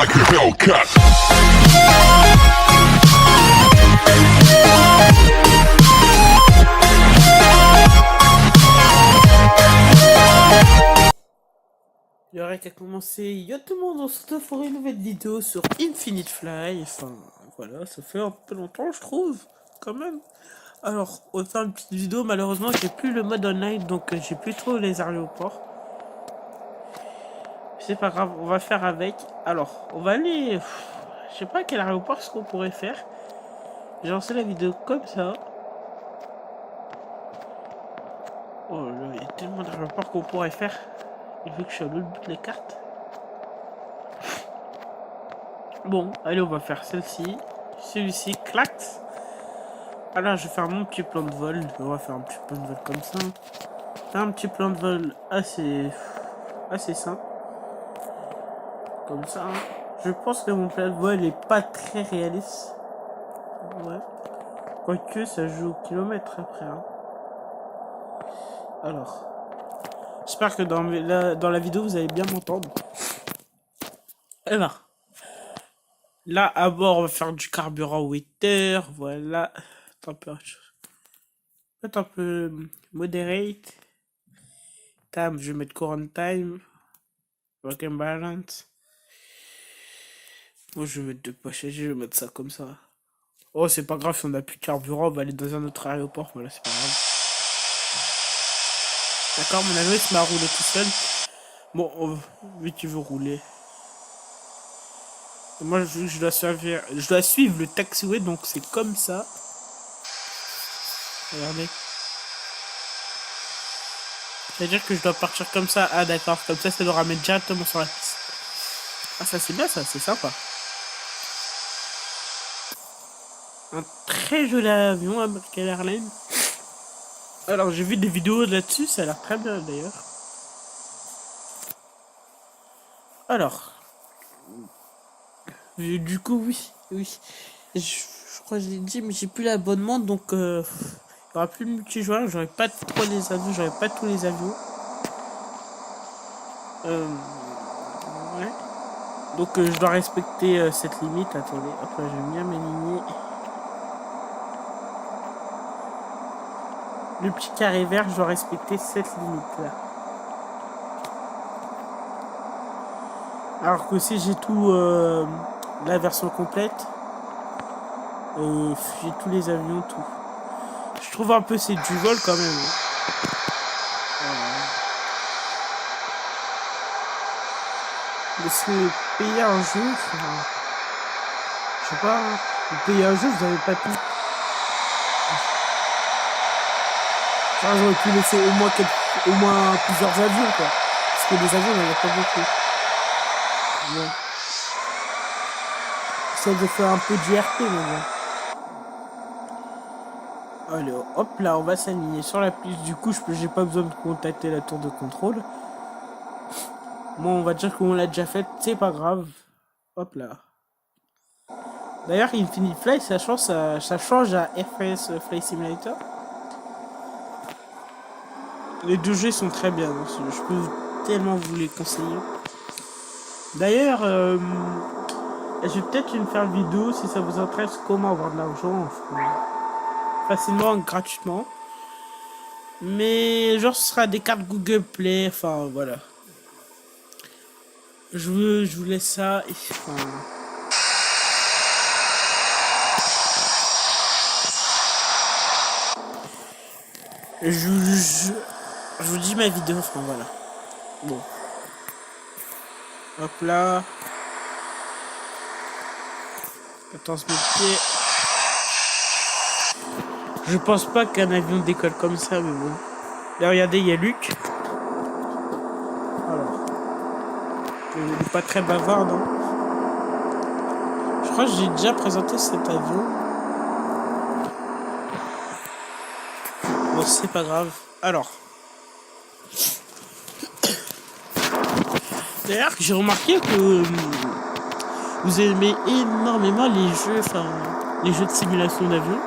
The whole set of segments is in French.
like a Hellcat. Il y aurait qu'à commencer. Yo tout le monde, on se retrouve pour une nouvelle vidéo sur Infinite Fly. Enfin, voilà, ça fait un peu longtemps, je trouve, quand même. Alors, on va faire une petite vidéo. Malheureusement, j'ai plus le mode online, donc j'ai plus trop les aéroports. C'est pas grave, on va faire avec. Alors, on va aller. Je sais pas à quel aéroport ce qu'on pourrait faire. J'ai lancé la vidéo comme ça. Oh là, il y a tellement d'aéroports qu'on pourrait faire. Il veut que je suis à l'autre bout de la carte. Bon, allez, on va faire celle-ci. Celui-ci, clac. Alors, je vais faire mon petit plan de vol. On va faire un petit plan de vol comme ça. Un petit plan de vol assez simple. Comme ça. Je pense que mon plan de vol est pas très réaliste. Ouais. Quoique, ça joue au kilomètre après. Hein. Alors. J'espère que dans la vidéo, vous allez bien m'entendre. Et là. Là, à bord, on va faire du carburant waiter. Voilà. Température. Peut-être un peu moderate. Time, je vais mettre current time. Working balance. Moi, je vais mettre de passager, je vais mettre ça comme ça. Oh, c'est pas grave si on a plus de carburant, on va aller dans un autre aéroport. Voilà, c'est pas grave. D'accord, mon avion il se met à rouler tout seul. Bon, lui qui veut rouler. Et moi, je dois suivre le taxiway, donc c'est comme ça. Regardez. C'est-à-dire que je dois partir comme ça. Ah, d'accord, comme ça le ramène directement sur la piste. Ah, ça c'est bien, ça, c'est sympa. Un très joli avion, American Airlines. Alors, j'ai vu des vidéos là-dessus, ça a l'air très bien d'ailleurs. Alors, du coup, oui. Je crois que je l'ai dit, mais j'ai plus l'abonnement, donc il n'y aura plus de multijoueur. J'aurai pas trop les avions, j'aurai pas tous les avions. Ouais. Donc, je dois respecter cette limite. Attendez, hop là, je vais bien m'aligner. Le petit carré vert, je dois respecter cette limite là. Alors que si j'ai tout la version complète, j'ai tous les avions, tout. Je trouve un peu c'est du vol quand même. Hein. Mais c'est payer un jeu, je sais pas, hein. Vous payez un jeu, vous n'avez pas tout. Enfin, j'aurais pu laisser au moins plusieurs avions quoi. Parce que les avions, il n'y en a pas beaucoup. Ouais. Ça de faire un peu du RP maintenant. Allez, hop là, on va s'aligner sur la piste. Du coup, j'ai pas besoin de contacter la tour de contrôle. Moi, on va dire qu'on l'a déjà fait, c'est pas grave. Hop là. D'ailleurs, Infinite Fly, ça change à FS Flight Simulator. Les deux jeux sont très bien. Je peux tellement vous les conseiller. D'ailleurs, je vais peut-être une faire une vidéo si ça vous intéresse comment avoir de l'argent facilement, gratuitement. Mais genre ce sera des cartes Google Play, enfin voilà. Je vous laisse ça. Et, enfin... Je vous dis ma vidéo, enfin voilà. Bon. Hop là. Attends, ce pied. Je pense pas qu'un avion décolle comme ça, mais bon. Là, regardez, il y a Luc. Alors. Il n'est pas très bavard, non? Je crois que j'ai déjà présenté cet avion. Bon, c'est pas grave. Alors. D'ailleurs, j'ai remarqué que vous aimez énormément les jeux de simulation d'avion.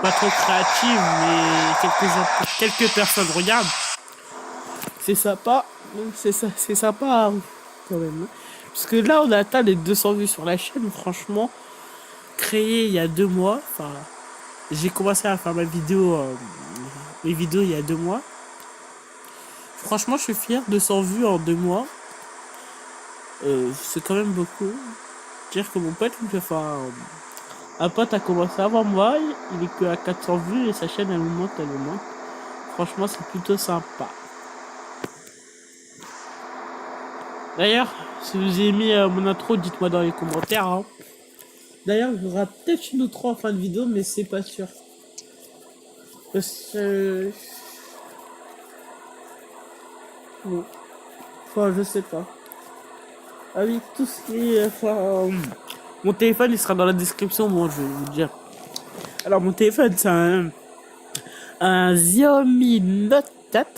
Pas trop créative, mais quelques personnes regardent. C'est sympa, c'est sympa quand même. Parce que là, on a atteint les 200 vues sur la chaîne. Franchement, créé il y a 2 mois. Enfin, j'ai commencé à faire mes vidéos il y a 2 mois. Franchement, je suis fier de 100 vues en 2 mois. C'est quand même beaucoup. Dire que mon pote, un pote a commencé avant moi. Il est que à 400 vues et sa chaîne, elle monte, elle monte. Franchement, c'est plutôt sympa. D'ailleurs, si vous avez aimé mon intro, dites-moi dans les commentaires. Hein. D'ailleurs, il y aura peut-être une autre en fin de vidéo, mais c'est pas sûr. Parce que... Bon. Enfin, je sais pas. Ah oui, tout ce qui est... mon téléphone, il sera dans la description, bon, je vais vous dire. Alors, mon téléphone, c'est un Xiaomi Note 4.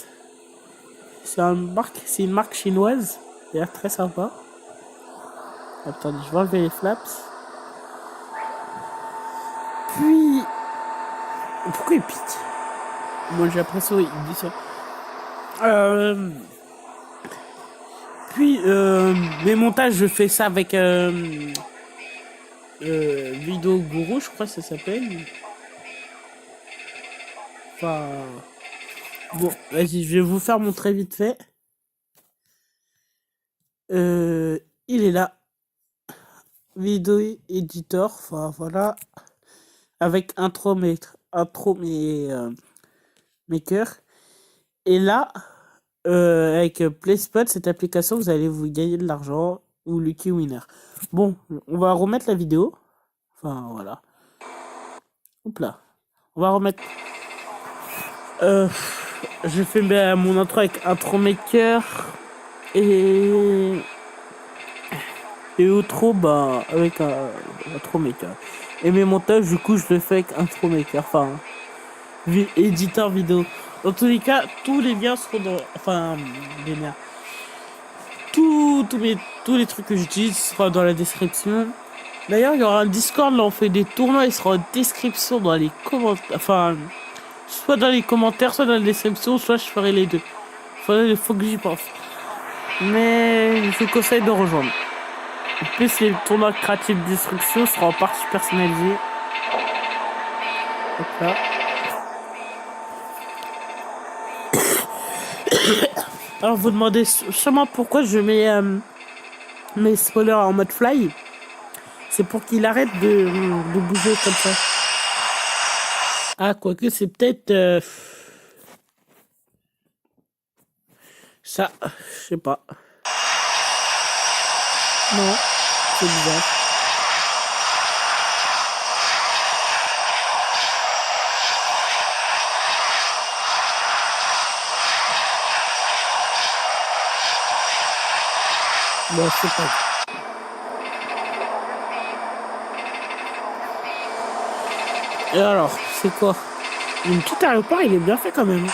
C'est une marque chinoise. Il a l'air très sympa. Attendez, je vais enlever les flaps. Puis... Pourquoi il pique? Bon, j'ai l'impression qu'il dit ça. Puis, mes montages, je fais ça avec Vidéo Guru, je crois que ça s'appelle. Enfin... Bon, vas-y, je vais vous faire montrer vite fait. Il est là. Vidéo Editor, enfin voilà. Avec intro maker. Et là, avec PlaySpot, cette application, vous allez vous gagner de l'argent ou Lucky Winner. Bon, on va remettre la vidéo. Enfin, voilà. Hop là. On va remettre... je fais mon intro avec intro maker et outro avec un intro maker. Et mes montages, du coup, je le fais avec intro maker. Enfin, éditeur vidéo. Dans tous les cas, tous les liens seront dans... Enfin, les liens. Tous les trucs que j'utilise seront dans la description. D'ailleurs, il y aura un Discord, là on fait des tournois, il sera en description dans les commentaires. Enfin, soit dans les commentaires, soit dans la description, soit je ferai les deux. Il faut que j'y pense. Mais je vous conseille de rejoindre. En plus, les tournois créatifs de destruction seront en partie personnalisés. Donc là. Alors, vous demandez sûrement pourquoi je mets mes spoilers en mode fly. C'est pour qu'il arrête de bouger comme ça. Ah, quoique, c'est peut-être... ça, je sais pas. Non, c'est bizarre. Bon, c'est pas. Et alors, c'est quoi? Le petit aéroport, il est bien fait quand même.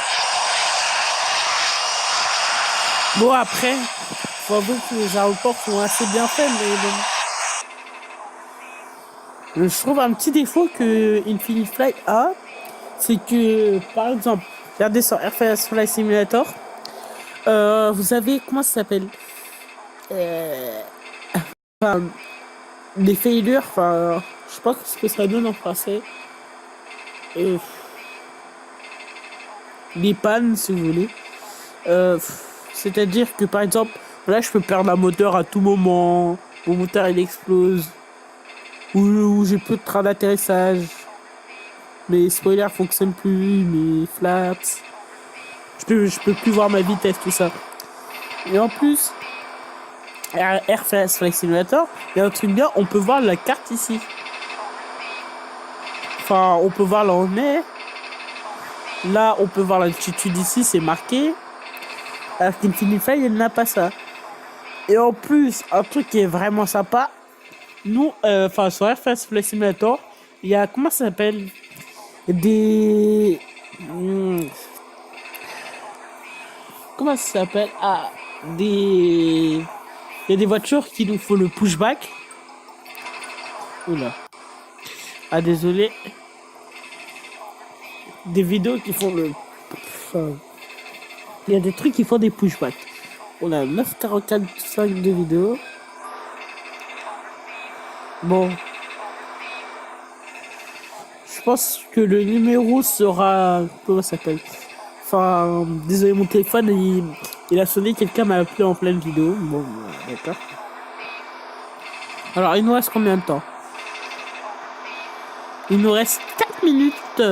Bon, après, faut avouer que les aéroports sont assez bien faits, mais bon. Je trouve un petit défaut que Infinite Flight a, c'est que, par exemple, regardez sur RFS Flight Simulator, vous avez, comment ça s'appelle? Enfin, des failures, enfin, je sais pas ce que ça donne en français. Des pannes, si vous voulez. C'est-à-dire que, par exemple, là, je peux perdre un moteur à tout moment. Mon moteur, il explose. Ou j'ai peu de train d'atterrissage. Mes spoilers fonctionnent plus, mes flaps. Je peux plus voir ma vitesse, tout ça. Et en plus, Airfast Flight Simulator, il y a un truc bien, on peut voir la carte ici. Enfin, on peut voir là où on est. Là, on peut voir l'altitude ici, c'est marqué. Alors qu'Infinite Flight, il n'a pas ça. Et en plus, un truc qui est vraiment sympa, nous, sur Airfast Flight Simulator, il y a, comment ça s'appelle? Des... comment ça s'appelle? Ah, il y a des voitures qui nous font le pushback. Oula. Ah, désolé. Des vidéos qui font le... Enfin, il y a des trucs qui font des pushbacks. On a 9,44 de vidéos. Bon, je pense que le numéro sera... Comment ça s'appelle? Enfin, désolé, mon téléphone, il a sonné, quelqu'un m'a appelé en pleine vidéo. Bon, d'accord. Alors, il nous reste combien de temps? Il nous reste 4 minutes.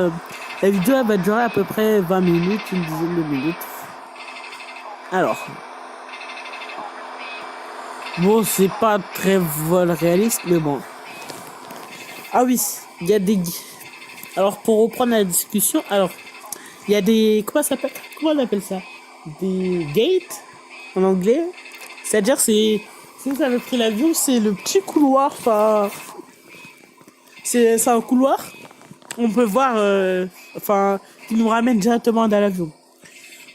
La vidéo, elle va durer à peu près 20 minutes, une dizaine de minutes. Alors, bon, c'est pas très vol réaliste, mais bon. Ah oui, il y a des... Alors, pour reprendre la discussion, alors, il y a des... Comment ça s'appelle? Comment on appelle ça? Des gates, en anglais. C'est-à-dire, c'est... Si vous avez pris l'avion, c'est le petit couloir, enfin... C'est un couloir. On peut voir, enfin, qui nous ramène directement dans l'avion.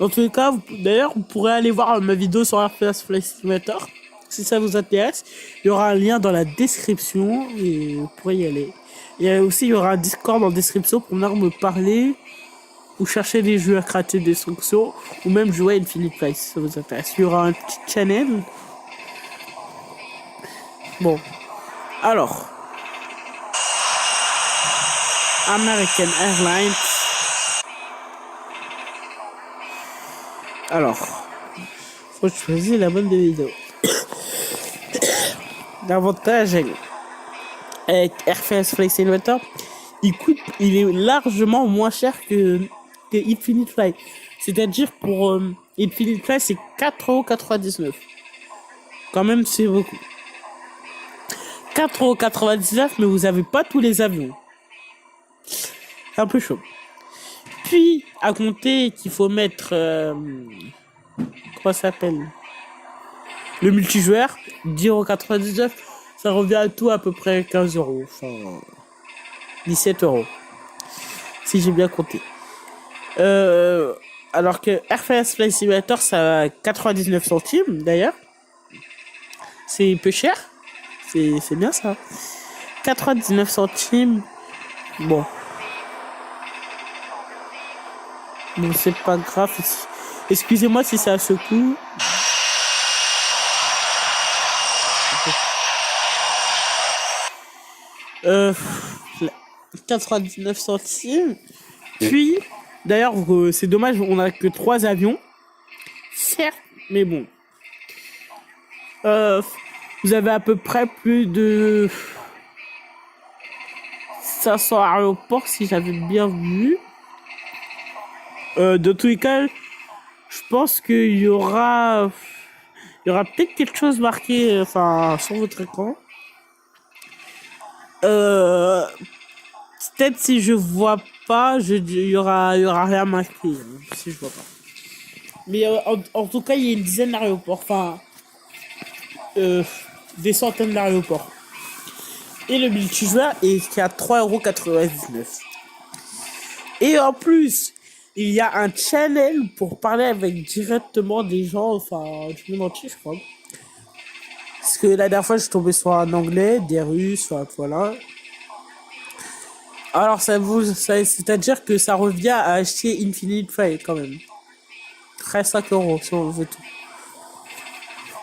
Dans tous les cas, d'ailleurs, vous pourrez aller voir ma vidéo sur RPS Flight Simulator. Si ça vous intéresse, il y aura un lien dans la description et vous pourrez y aller. Et aussi, il y aura un Discord en description pour venir me parler ou chercher des jeux à créer des destruction ou même jouer à Infinite Flight si ça vous intéresse. Il y aura un petit channel. Bon, alors, American Airlines. Alors, faut choisir la bonne vidéo. L'avantage avec RFS Flight Simulator, il est largement moins cher que Infinite Flight. C'est-à-dire pour Infinite Flight, c'est 4,99€. Quand même, c'est beaucoup. 4,99€, mais vous avez pas tous les avions. C'est un peu chaud. Puis, à compter qu'il faut mettre... comment ça s'appelle? Le multijoueur, 10,99€. Ça revient à tout à peu près 15€. Enfin, 17€. Si j'ai bien compté. Alors que RFS Flight Simulator, ça a 99 centimes d'ailleurs. C'est peu cher. C'est bien ça. 99 centimes. Bon. Bon, c'est pas grave. Excusez-moi si ça secoue. 99 centimes. Puis, d'ailleurs, c'est dommage, on a que 3 avions. Certes, mais bon. Vous avez à peu près plus de 500 aéroports, si j'avais bien vu. De tous les cas, je pense qu'il y aura... Il y aura peut-être quelque chose marqué enfin, sur votre écran. Peut-être si je vois pas, il y aura rien marqué. Si je vois pas. Mais en tout cas, il y a une dizaine d'aéroports. Enfin, des centaines d'aéroports. Et le multijoueur est à 3,99€. Et en plus, il y a un channel pour parler avec directement des gens, enfin, du monde entier, je crois. Parce que la dernière fois, je suis tombé sur un anglais, des russes, enfin, voilà. Alors, c'est-à-dire que ça revient à acheter Infinite Flight quand même. 13,5€ si on veut tout.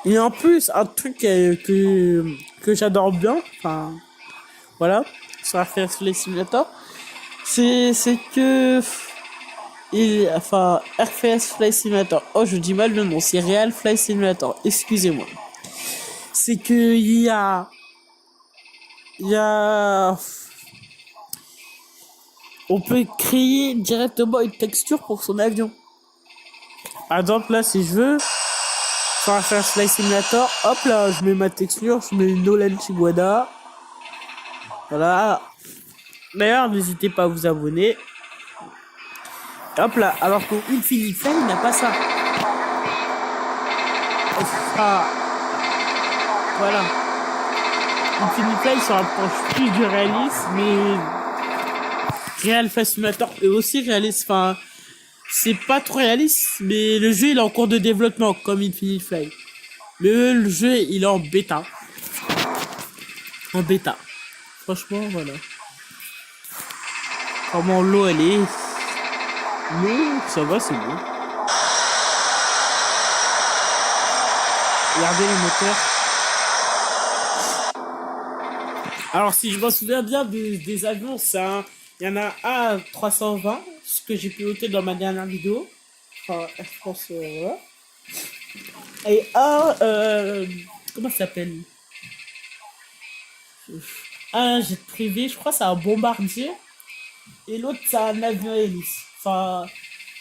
Et en plus, un truc que j'adore bien, enfin, voilà, sur RFS Flight Simulator, c'est que, enfin, RFS Flight Simulator, oh, je dis mal le nom, c'est Real Flight Simulator, excusez-moi. C'est que il y a, on peut créer directement une texture pour son avion. Par exemple, là, si je veux, sur RFS Flight Simulator, hop là, je mets ma texture, je mets une Nolan Chiguada. Voilà. D'ailleurs, n'hésitez pas à vous abonner. Hop là, alors qu'au Infinite Flight, il n'a pas ça. Voilà. Infinite Flight se rapproche plus du réalisme, mais Real Flight Simulator est aussi réaliste. Enfin, c'est pas trop réaliste, mais le jeu il est en cours de développement comme Infinite Flight. Mais le jeu il est en bêta. En bêta. Franchement, voilà. Comment l'eau elle est. L'eau, ça va, c'est bon. Regardez les moteurs. Alors, si je me souviens bien des avions, il y en a un à 320, ce que j'ai piloté dans ma dernière vidéo. Enfin, Air France, voilà. Et un, comment ça s'appelle? Un jet privé, je crois que c'est un bombardier. Et l'autre, c'est un avion hélice. Enfin,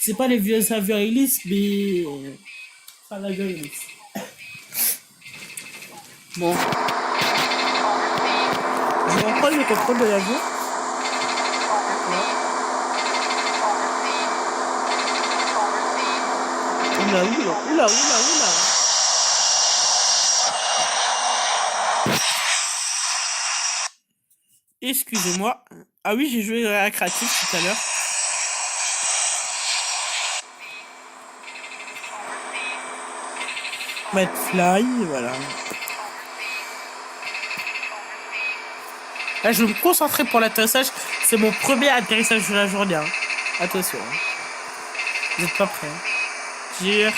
c'est pas les vieux avions hélices, mais c'est un avion hélice. Bon, je vais reprendre le contrôle de l'avion. Oula, oula, oula, oula, oula. Excusez-moi. Ah oui, j'ai joué à créatif tout à l'heure. Mettre fly, voilà. Là, je vais me concentrer pour l'atterrissage. C'est mon premier atterrissage de la journée. Hein. Attention. Hein. Vous n'êtes pas prêts. Hein. Gire.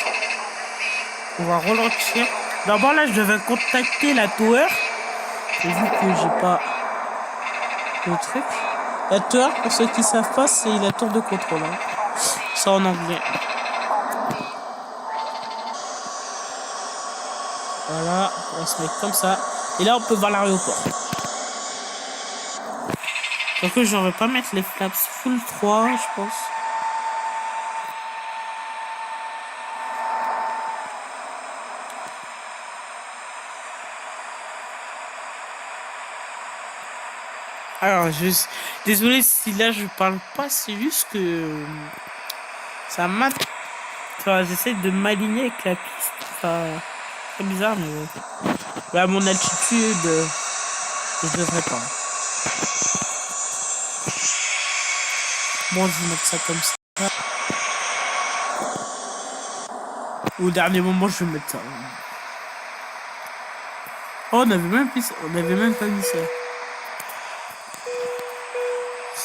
On va ralentir. D'abord, là, je devais contacter la tower. Et vu que j'ai pas le truc. La tower, pour ceux qui savent pas, c'est la tour de contrôle. Hein. Ça en anglais. Voilà. On va se mettre comme ça. Et là, on peut voir l'aéroport. Donc, je ne vais pas mettre les flaps full 3, je pense. Alors, désolé si là je parle pas, c'est juste que ça m'a. Enfin, j'essaie de m'aligner avec la piste. Enfin, c'est bizarre, mais bon. À mon altitude, je devrais pas. Bon, je vais mettre ça comme ça. Au dernier moment, je vais mettre ça. Oh, on avait même pas mis ça.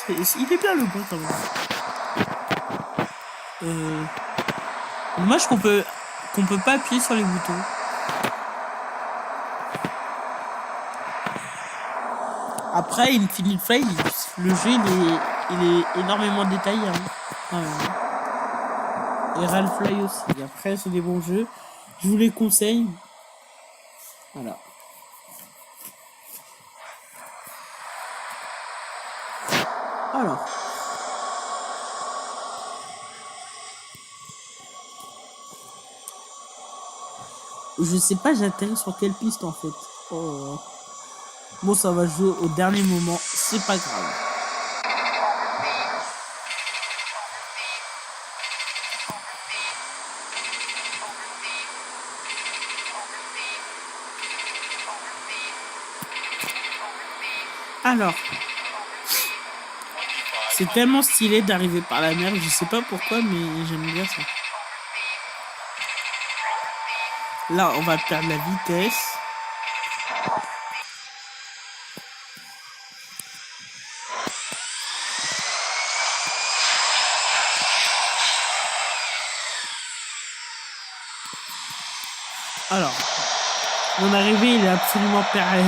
Il est bien le bon quand même. Dommage qu'on peut pas appuyer sur les boutons. Après, Infinite Flight, le jeu il est énormément détaillé. Hein. Et Ralph Fly aussi. Après, c'est des bons jeux. Je vous les conseille. Voilà. Alors. Je sais pas, j'atterris sur quelle piste en fait. Oh. Bon, ça va jouer au dernier moment. C'est pas grave. Alors. C'est tellement stylé d'arriver par la mer. Je sais pas pourquoi, mais j'aime bien ça. Là, on va perdre la vitesse. Alors, mon arrivée, il est absolument pareil.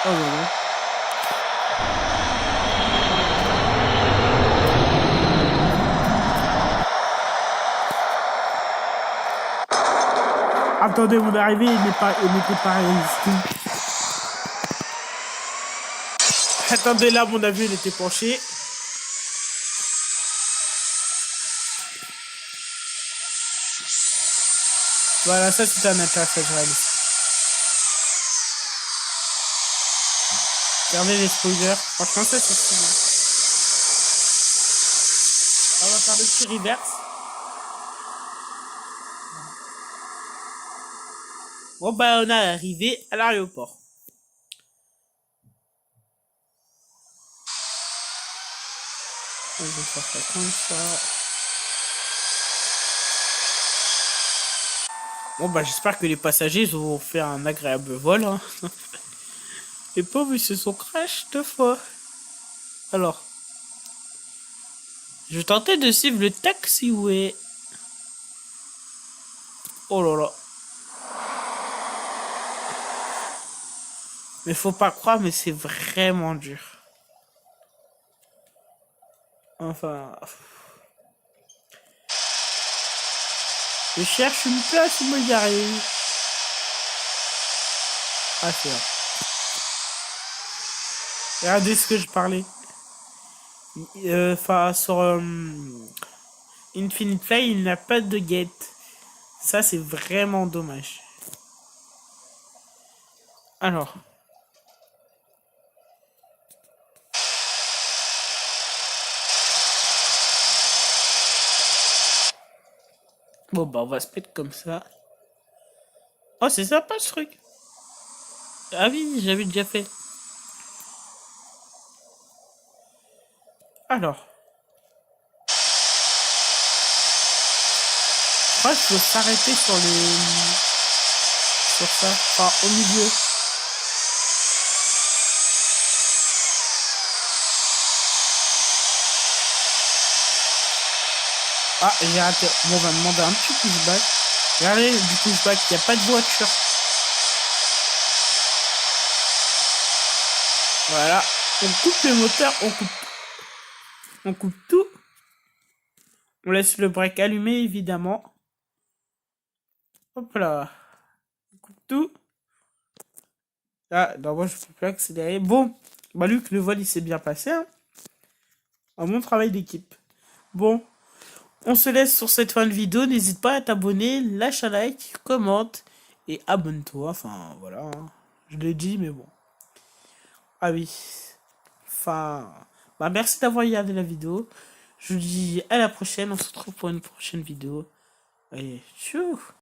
Oh là là. Attendez, mon arrivée, il n'était pas réalistique. Attendez, là, mon avion, il était penché. Voilà, ça, c'est un atterrissage réaliste. Regardez les spoilers. Franchement, ça, c'est stylé. On va faire le petit reverse. Bon, bah, on est arrivé à l'aéroport. On va faire ça comme ça. Bon, bah, j'espère que les passagers vont faire un agréable vol. Hein. Les pauvres, ils se sont crash 2 fois. Alors, je vais tenter de suivre le taxiway. Oh là là. Mais faut pas croire, mais c'est vraiment dur. Enfin... Je cherche une place où me garer. Ah, c'est là. Regardez ce que je parlais. Enfin, sur Infinite Play, il n'a pas de gate. Ça, c'est vraiment dommage. Alors. Bon, bah, on va se mettre comme ça. Oh, c'est sympa ce truc. Ah oui, j'avais déjà fait. Alors. Je crois qu'il faut s'arrêter sur les... Sur ça. Enfin, au milieu. Ah, j'ai raté. Bon, on va demander un petit pushback. Regardez, du pushback, il n'y a pas de voiture. Voilà. On coupe les moteurs, on coupe tout. On laisse le break allumé, évidemment. Hop là. On coupe tout. Ah, non, moi, je ne peux plus accélérer. Bon, bah, Luc, le vol, il s'est bien passé. Hein. Un bon travail d'équipe. Bon, on se laisse sur cette fin de vidéo. N'hésite pas à t'abonner, lâche un like, commente et abonne-toi. Enfin, voilà. Hein. Je l'ai dit, mais bon. Ah oui. Enfin, bah, merci d'avoir regardé la vidéo. Je vous dis à la prochaine. On se retrouve pour une prochaine vidéo. Allez, tchou!